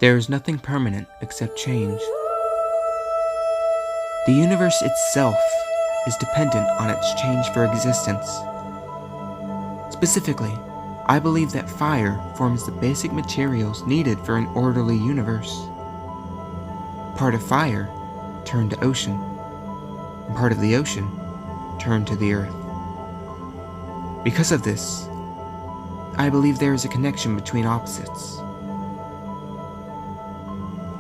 There is nothing permanent except change. The universe itself is dependent on its change for existence. Specifically, I believe that fire forms the basic materials needed for an orderly universe. Part of fire turned to ocean, and part of the ocean turned to the earth. Because of this, I believe there is a connection between opposites.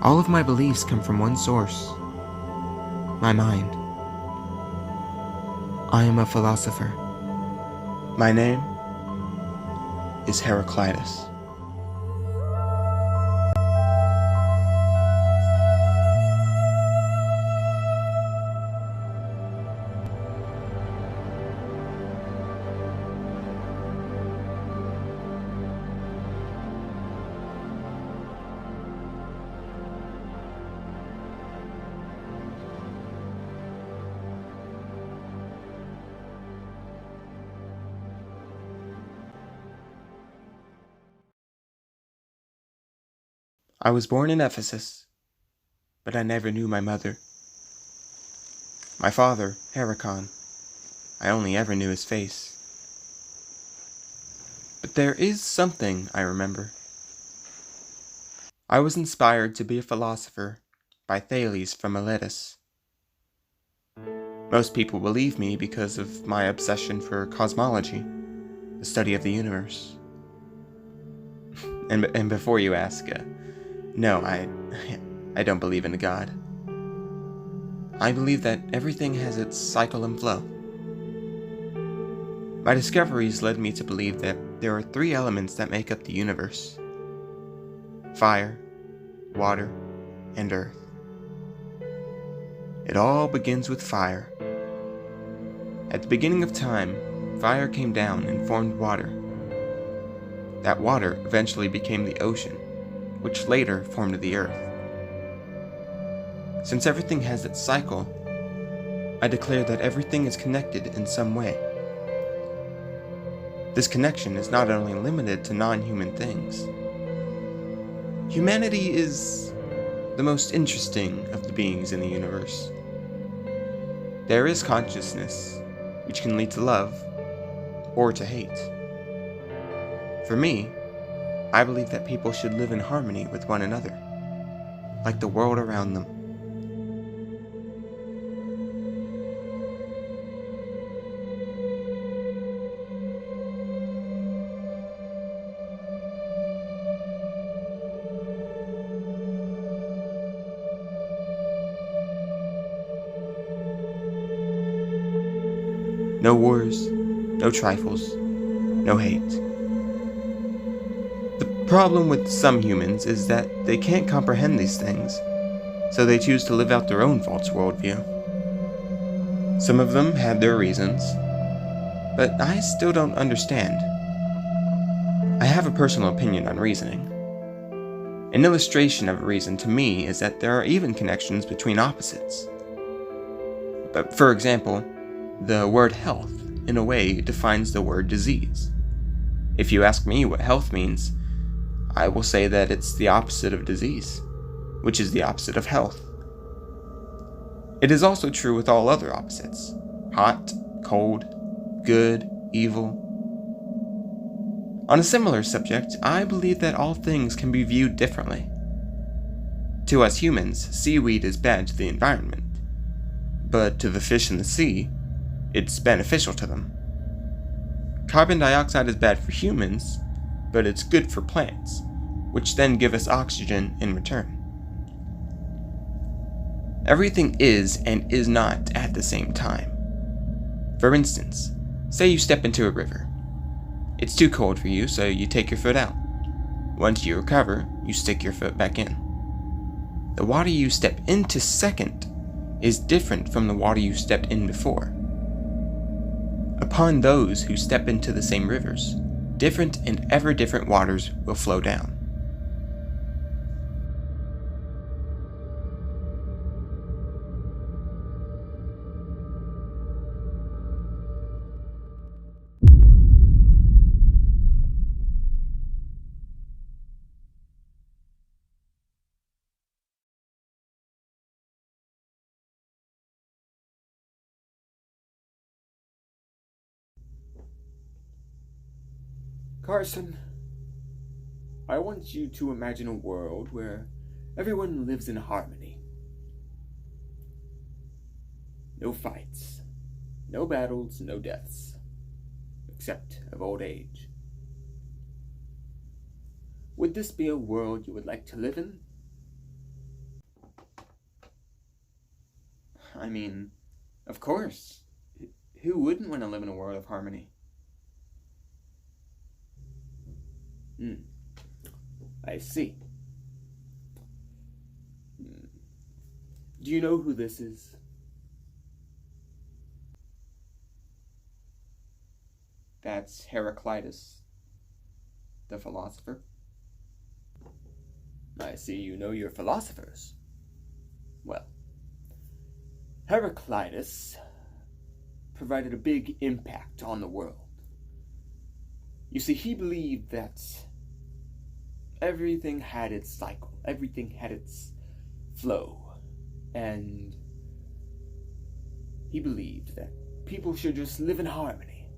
All of my beliefs come from one source: my mind. I am a philosopher. My name is Heraclitus. I was born in Ephesus, but I never knew my mother. My father, Heracon, I only ever knew his face. But there is something I remember. I was inspired to be a philosopher by Thales from Miletus. Most people believe me because of my obsession for cosmology, the study of the universe. And before you ask, no, I don't believe in a God. I believe that everything has its cycle and flow. My discoveries led me to believe that there are three elements that make up the universe: fire, water, and earth. It all begins with fire. At the beginning of time, fire came down and formed water. That water eventually became the ocean, which later formed the earth. Since everything has its cycle, I declare that everything is connected in some way. This connection is not only limited to non-human things. Humanity is the most interesting of the beings in the universe. There is consciousness, which can lead to love or to hate. For me, I believe that people should live in harmony with one another, like the world around them. No wars, no trifles, no hate. The problem with some humans is that they can't comprehend these things, so they choose to live out their own false worldview. Some of them have their reasons, but I still don't understand. I have a personal opinion on reasoning. An illustration of a reason to me is that there are even connections between opposites. But for example, the word health, in a way, defines the word disease. If you ask me what health means, I will say that it's the opposite of disease, which is the opposite of health. It is also true with all other opposites: hot, cold, good, evil. On a similar subject, I believe that all things can be viewed differently. To us humans, seaweed is bad to the environment, but to the fish in the sea, it's beneficial to them. Carbon dioxide is bad for humans, but it's good for plants, which then give us oxygen in return. Everything is and is not at the same time. For instance, say you step into a river. It's too cold for you, so you take your foot out. Once you recover, you stick your foot back in. The water you step into second is different from the water you stepped in before. Upon those who step into the same rivers, different and ever different waters will flow down. Carson, I want you to imagine a world where everyone lives in harmony. No fights, no battles, no deaths, except of old age. Would this be a world you would like to live in? I mean, of course. Who wouldn't want to live in a world of harmony? I see. Do you know who this is? That's Heraclitus, the philosopher. I see you know your philosophers. Well, Heraclitus provided a big impact on the world. You see, he believed that everything had its cycle, everything had its flow, and he believed that people should just live in harmony,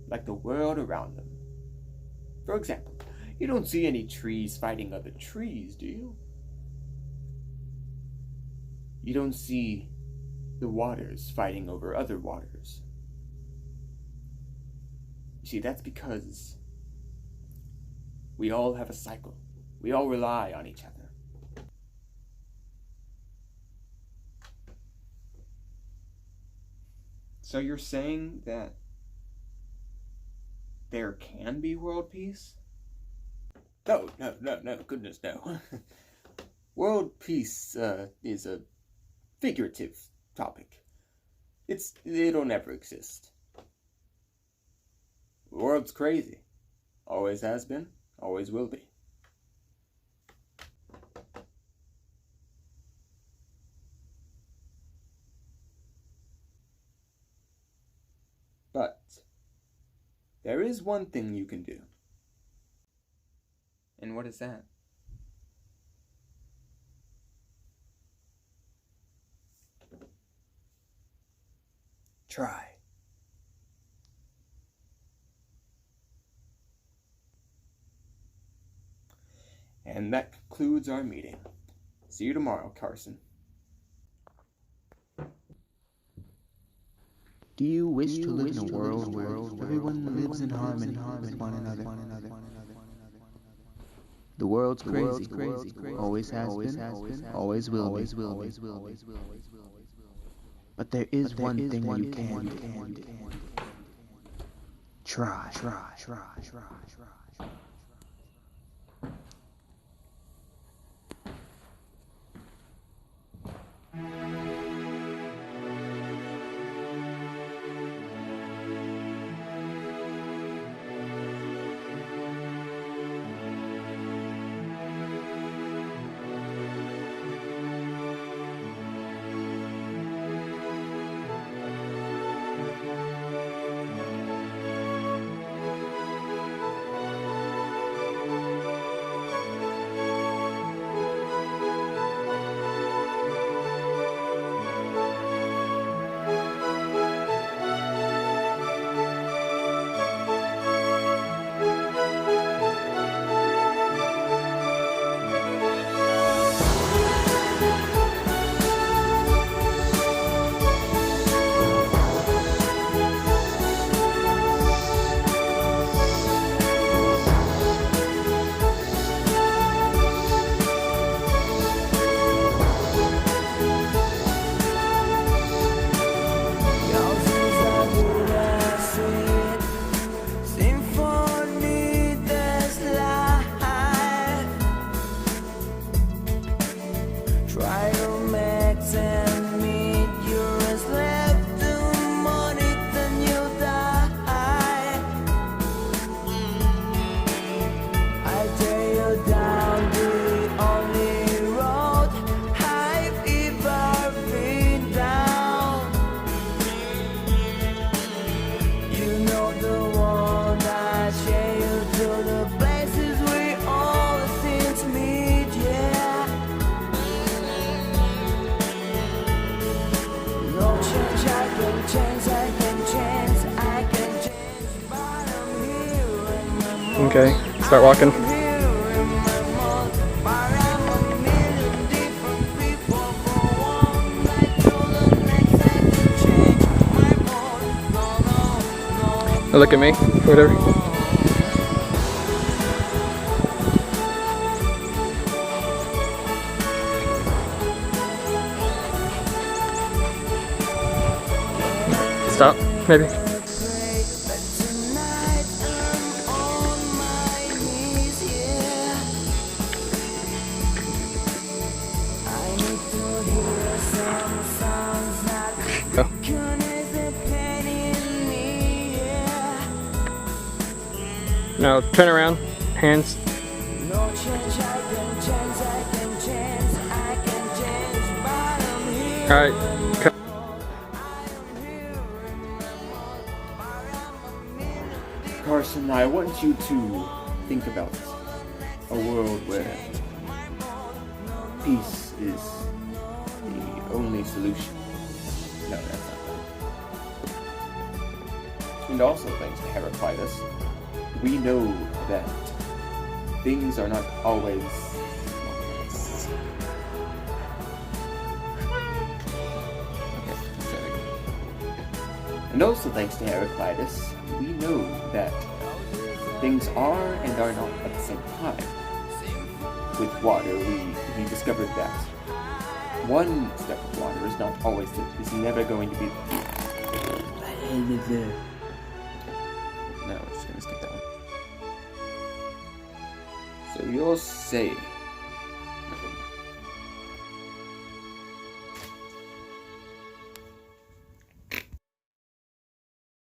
like the world around them. For example, you don't see any trees fighting other trees, do you? You don't see the waters fighting over other waters. You see, that's because we all have a cycle. We all rely on each other. So you're saying that there can be world peace? No, goodness no. World peace is a figurative topic. It'll never exist. The world's crazy. Always has been, always will be. But there is one thing you can do. And what is that? Try. And that concludes our meeting. See you tomorrow, Carson. Do you wish to live in a world where everyone lives in harmony with one another? The world's crazy, always has been, always will be. But there is one thing you can do. Try. Okay, start walking. Look at me, whatever. Stop, maybe. Go. Now turn around, hands. Alright. Carson, I want you to think about a world where peace is the only solution. No, that's not that. And also, thanks to Heraclitus, we know that things are not always And also thanks to Heraclitus, we know that things are and are not at the same time. With water, we discovered that one step of water is not always is never going to be. No, we're just gonna skip that one. So you're saying